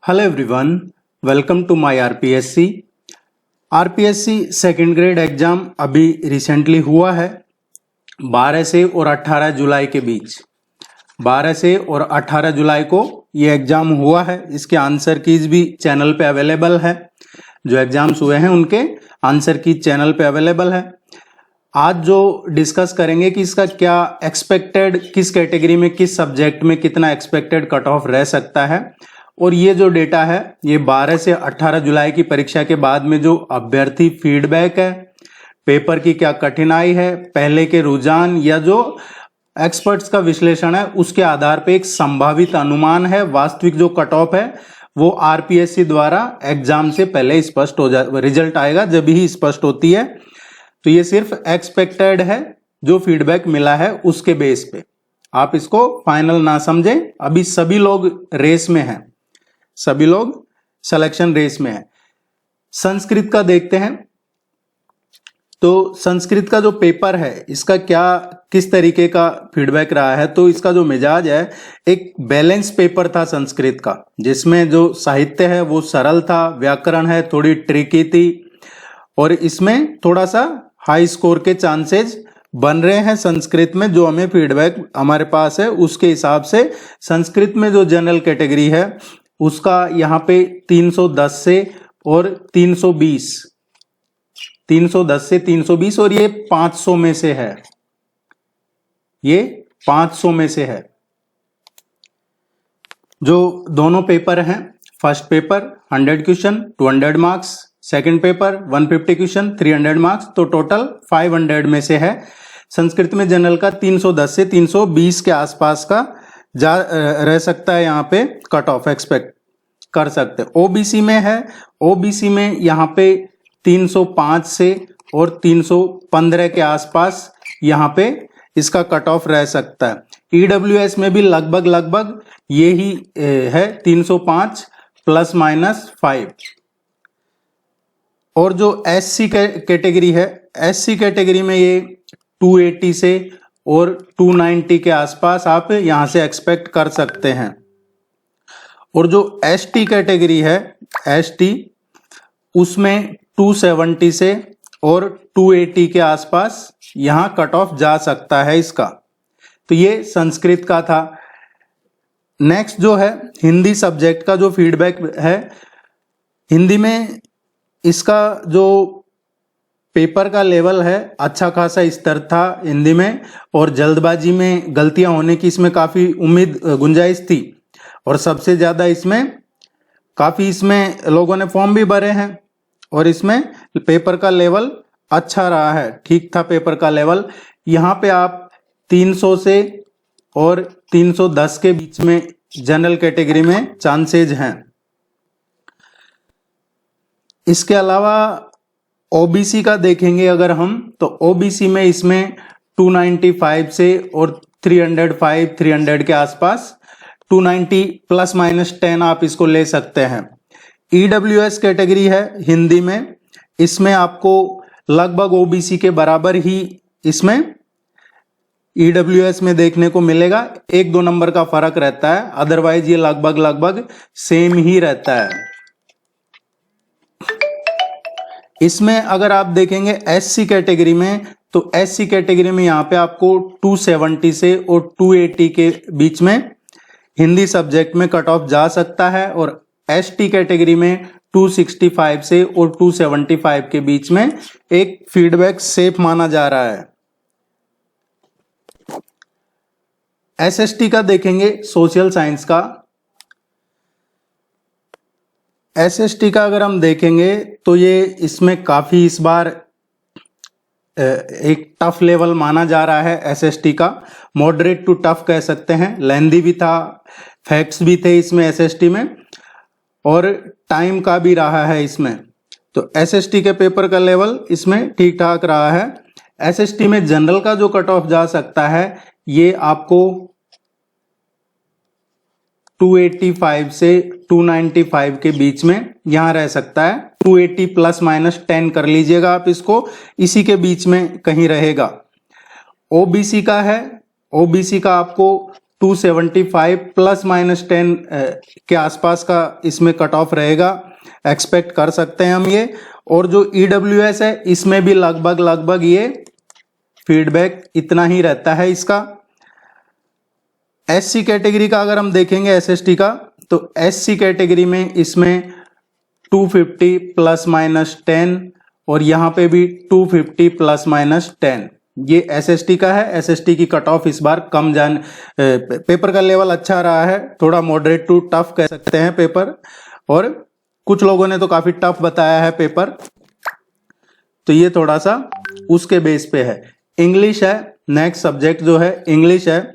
Hello everyone, welcome to my RPSC. RPSC second grade exam अभी recently हुआ है 12 से और 18 जुलाई के बीच। 12 से और 18 जुलाई को ये एग्जाम हुआ है। इसके आंसर कीज भी चैनल पे अवेलेबल है। जो एग्जाम्स हुए हैं उनके आंसर कीज चैनल पे अवेलेबल है। आज जो डिस्कस करेंगे कि इसका क्या एक्सपेक्टेड, किस कैटेगरी में, किस सब्जेक्ट में कितना एक्सपेक्टेड कट ऑफ रह सकता है। और ये जो डेटा है ये 12 से 18 जुलाई की परीक्षा के बाद में जो अभ्यर्थी फीडबैक है, पेपर की क्या कठिनाई है, पहले के रुझान या जो एक्सपर्ट्स का विश्लेषण है उसके आधार पे एक संभावित अनुमान है। वास्तविक जो कट ऑफ है वो आरपीएससी द्वारा एग्जाम से पहले स्पष्ट हो जाए, रिजल्ट आएगा जब ही स्पष्ट होती है। तो ये सिर्फ एक्सपेक्टेड है, जो फीडबैक मिला है उसके बेस पे। आप इसको फाइनल ना समझें। अभी सभी लोग रेस में हैं, सभी लोग सिलेक्शन रेस में हैं। संस्कृत का देखते हैं। तो संस्कृत का जो पेपर है इसका क्या, किस तरीके का फीडबैक रहा है। तो इसका जो मिजाज है, एक बैलेंस पेपर था संस्कृत का, जिसमें जो साहित्य है वो सरल था, व्याकरण है थोड़ी ट्रिकी थी, और इसमें थोड़ा सा हाई स्कोर के चांसेस बन रहे हैं संस्कृत में। जो हमें फीडबैक हमारे पास है उसके हिसाब से संस्कृत में जो जनरल कैटेगरी है उसका यहाँ पे 310 से और 320, 310 से 320, और ये 500 में से है, ये 500 में से है। जो दोनों पेपर हैं, first paper 100 question 200 marks, second paper 150 question 300 marks, तो टोटल 500 में से है। संस्कृत में जनरल का 310 से 320 के आसपास का रह सकता है, यहाँ पे कट ऑफ एक्सपेक्ट कर सकते हैं। ओबीसी में है, ओबीसी में यहाँ पे 305 से और 315 के आसपास यहाँ पे इसका कट ऑफ रह सकता है। ईडब्ल्यूएस में भी लगभग यही है, 305 ±5। और जो एससी कैटेगरी है, एससी कैटेगरी में ये 280 से और 290 के आसपास आप यहां से एक्सपेक्ट कर सकते हैं। और जो एसटी कैटेगरी है, एसटी, उसमें 270 से और 280 के आसपास यहां कट ऑफ जा सकता है इसका। तो ये संस्कृत का था। नेक्स्ट जो है हिंदी सब्जेक्ट का जो फीडबैक है, हिंदी में इसका जो पेपर का लेवल है अच्छा खासा स्तर था हिंदी में, और जल्दबाजी में गलतियां होने की इसमें काफी उम्मीद गुंजाइश थी। और सबसे ज्यादा इसमें लोगों ने फॉर्म भी भरे हैं, और इसमें पेपर का लेवल अच्छा रहा है, ठीक था पेपर का लेवल। यहाँ पे आप 300 से और 310 के बीच में जनरल कैटेगरी में चांसेज हैं। इसके अलावा ओबीसी का देखेंगे अगर हम, तो ओबीसी में इसमें 295 से और 305 300 के आसपास, 290 ±10 आप इसको ले सकते हैं। ईडब्ल्यूएस कैटेगरी है हिंदी में, इसमें आपको लगभग ओबीसी के बराबर ही इसमें ईडब्ल्यूएस में देखने को मिलेगा। 1-2 नंबर का फर्क रहता है, अदरवाइज ये लगभग सेम ही रहता है। इसमें अगर आप देखेंगे एससी कैटेगरी में, तो एससी कैटेगरी में यहाँ पे आपको 270 से और 280 के बीच में हिंदी सब्जेक्ट में कट ऑफ जा सकता है। और एसटी कैटेगरी में 265 से और 275 के बीच में एक फीडबैक सेफ माना जा रहा है। एसएसटी का देखेंगे, सोशल साइंस का। एसएसटी का अगर हम देखेंगे तो ये इसमें काफी इस बार एक टफ लेवल माना जा रहा है एसएसटी का, मॉडरेट टू टफ कह सकते हैं। लेंदी भी था, फैक्ट्स भी थे इसमें एसएसटी में, और टाइम का भी रहा है इसमें। तो एसएसटी के पेपर का लेवल इसमें ठीक ठाक रहा है। एसएसटी में जनरल का जो कट ऑफ जा सकता है ये आपको 285 से 295 के बीच में यहां रह सकता है। 280 ±10 कर लीजिएगा आप इसको, इसी के बीच में कहीं रहेगा। ओबीसी का है, ओबीसी का आपको 275 प्लस माइनस 10 के आसपास का इसमें कट ऑफ रहेगा, एक्सपेक्ट कर सकते हैं हम ये। और जो EWS है इसमें भी लगभग ये फीडबैक इतना ही रहता है इसका। SC कैटेगरी का अगर हम देखेंगे SST का, तो SC कैटेगरी में इसमें 250 प्लस माइनस 10 और यहाँ पे भी 250 प्लस माइनस 10, ये SST का है। SST की कट ऑफ इस बार कम पेपर का लेवल अच्छा रहा है, थोड़ा मॉडरेट टू टफ कह सकते हैं पेपर, और कुछ लोगों ने तो काफी टफ बताया है पेपर, तो ये थोड़ा सा उसके बेस पे है। इंग्लिश है, नेक्स्ट सब्जेक्ट जो है इंग्लिश है।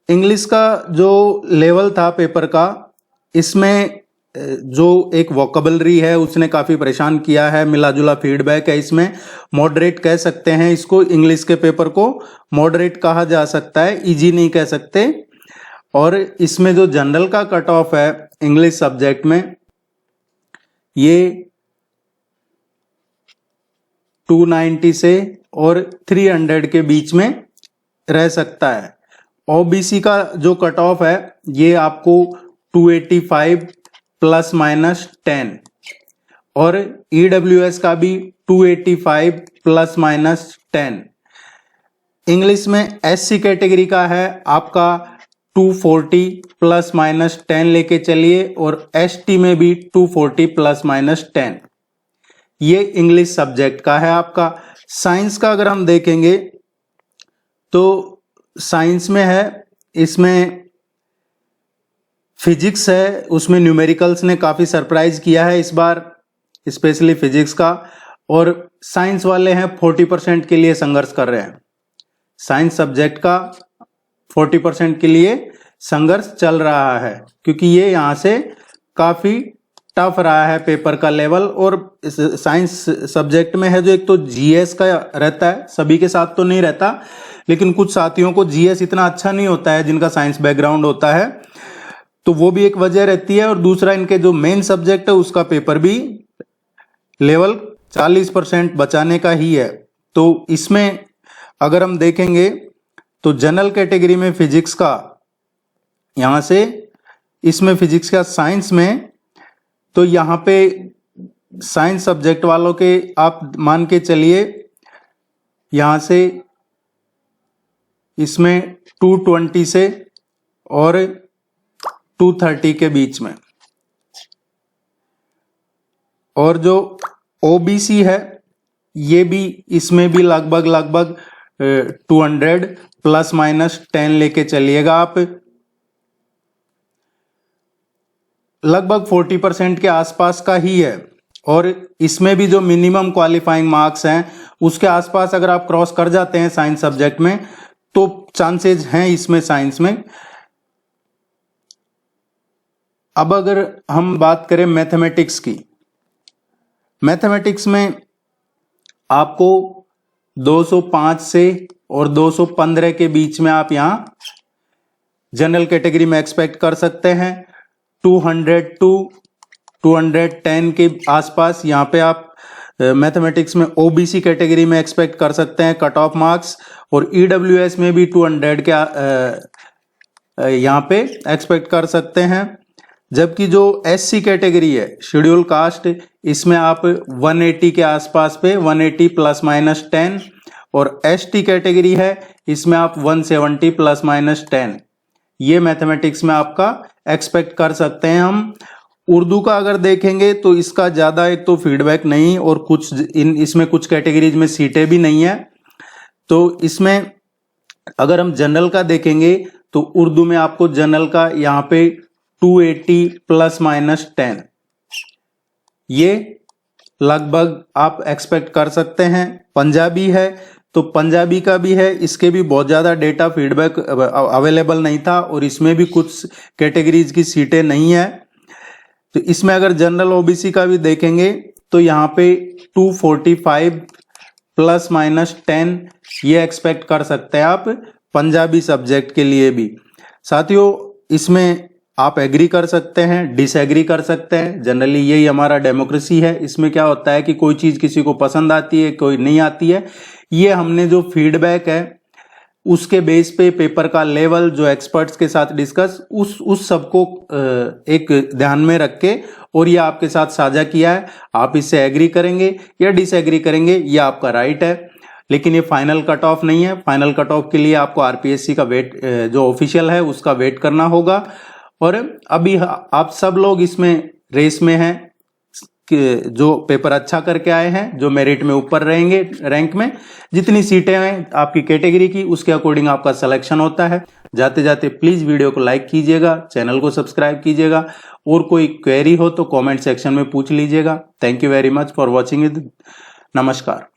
इंग्लिश का जो लेवल था पेपर का, इसमें जो एक वोकेबलरी है उसने काफी परेशान किया है, मिला जुला फीडबैक है इसमें, मॉडरेट कह सकते हैं इसको, इंग्लिश के पेपर को मॉडरेट कहा जा सकता है, इजी नहीं कह सकते। और इसमें जो जनरल का कट ऑफ है इंग्लिश सब्जेक्ट में, ये 290 से और 300 के बीच में रह सकता है। OBC का जो कट ऑफ है ये आपको 285 प्लस माइनस 10, और EWS का भी 285 प्लस माइनस 10। इंग्लिश में SC कैटेगरी का है आपका 240 प्लस माइनस 10 लेके चलिए, और ST में भी 240 प्लस माइनस 10। ये इंग्लिश सब्जेक्ट का है आपका। साइंस का अगर हम देखेंगे तो साइंस में है, इसमें फिजिक्स है, उसमें न्यूमेरिकल्स ने काफी सरप्राइज किया है इस बार, स्पेशली फिजिक्स का। और साइंस वाले हैं 40% के लिए संघर्ष कर रहे हैं, साइंस सब्जेक्ट का 40% के लिए संघर्ष चल रहा है, क्योंकि ये यहाँ से काफी टफ रहा है पेपर का लेवल। और साइंस सब्जेक्ट में है जो एक तो GS का रहता है, सभी के साथ तो नहीं रहता, लेकिन कुछ साथियों को GS इतना अच्छा नहीं होता है जिनका साइंस बैकग्राउंड होता है, तो वो भी एक वजह रहती है। और दूसरा, इनके जो मेन सब्जेक्ट है उसका पेपर भी लेवल 40% बचाने का ही है। तो इसमें अगर हम देखेंगे तो जनरल कैटेगरी में फिजिक्स का, यहां से इसमें फिजिक्स का साइंस में, तो यहां पे साइंस सब्जेक्ट वालों के आप मान के चलिए यहां से इसमें 220 से और 230 के बीच में। और जो OBC है ये भी, इसमें भी लगभग 200 प्लस माइनस 10 लेके चलिएगा आप, लगभग 40% के आसपास का ही है। और इसमें भी जो मिनिमम क्वालिफाइंग मार्क्स हैं उसके आसपास अगर आप क्रॉस कर जाते हैं साइंस सब्जेक्ट में, तो चांसेस हैं इसमें साइंस में। अब अगर हम बात करें मैथमेटिक्स की, मैथमेटिक्स में आपको 205 से और 215 के बीच में आप यहां जनरल कैटेगरी में एक्सपेक्ट कर सकते हैं। 200 टू 210 के आसपास यहां पे आप मैथमेटिक्स में OBC कैटेगरी में एक्सपेक्ट कर सकते हैं कट ऑफ मार्क्स, और EWS में भी 200 के यहां पे एक्सपेक्ट कर सकते हैं। जबकि जो SC कैटेगरी है, शेड्यूल कास्ट, इसमें आप 180 के आसपास पे 180 प्लस माइनस 10, और ST कैटेगरी है इसमें आप 170 प्लस माइनस 10, ये मैथमेटिक्स में आपका एक्सपेक्ट कर सकते हैं हम। उर्दू का अगर देखेंगे तो इसका ज्यादा एक तो फीडबैक नहीं, और कुछ इसमें कुछ कैटेगरीज में सीटें भी नहीं है। तो इसमें अगर हम जनरल का देखेंगे तो उर्दू में आपको जनरल का यहाँ पे 280 प्लस माइनस 10, ये लगभग आप एक्सपेक्ट कर सकते हैं। पंजाबी है तो पंजाबी का भी है, इसके भी बहुत ज्यादा डेटा फीडबैक अवेलेबल नहीं था, और इसमें भी कुछ कैटेगरीज की सीटें नहीं है। तो इसमें अगर जनरल OBC का भी देखेंगे तो यहाँ पे 245 प्लस माइनस 10 ये एक्सपेक्ट कर सकते हैं आप पंजाबी सब्जेक्ट के लिए भी। साथियों, इसमें आप एग्री कर सकते हैं, डिसएग्री कर सकते हैं, जनरली यही हमारा डेमोक्रेसी है। इसमें क्या होता है कि कोई चीज किसी को पसंद आती है, कोई नहीं आती है। ये हमने जो फीडबैक है उसके बेस पे पेपर का लेवल जो एक्सपर्ट्स के साथ डिस्कस उस सबको एक ध्यान में रख के और ये आपके साथ साझा किया है। आप इससे एग्री करेंगे या डिसएग्री करेंगे, ये आपका राइट है, लेकिन ये फाइनल कट ऑफ नहीं है। फाइनल कट ऑफ के लिए आपको आरपीएससी का वेट, जो ऑफिशियल है उसका वेट करना होगा। और अभी आप सब लोग इसमें रेस में हैं कि जो पेपर अच्छा करके आए हैं, जो मेरिट में ऊपर रहेंगे रैंक में, जितनी सीटें हैं आपकी कैटेगरी की उसके अकॉर्डिंग आपका सिलेक्शन होता है। जाते जाते प्लीज वीडियो को लाइक कीजिएगा, चैनल को सब्सक्राइब कीजिएगा, और कोई क्वेरी हो तो कमेंट सेक्शन में पूछ लीजिएगा। Thank you very much for watching it. नमस्कार।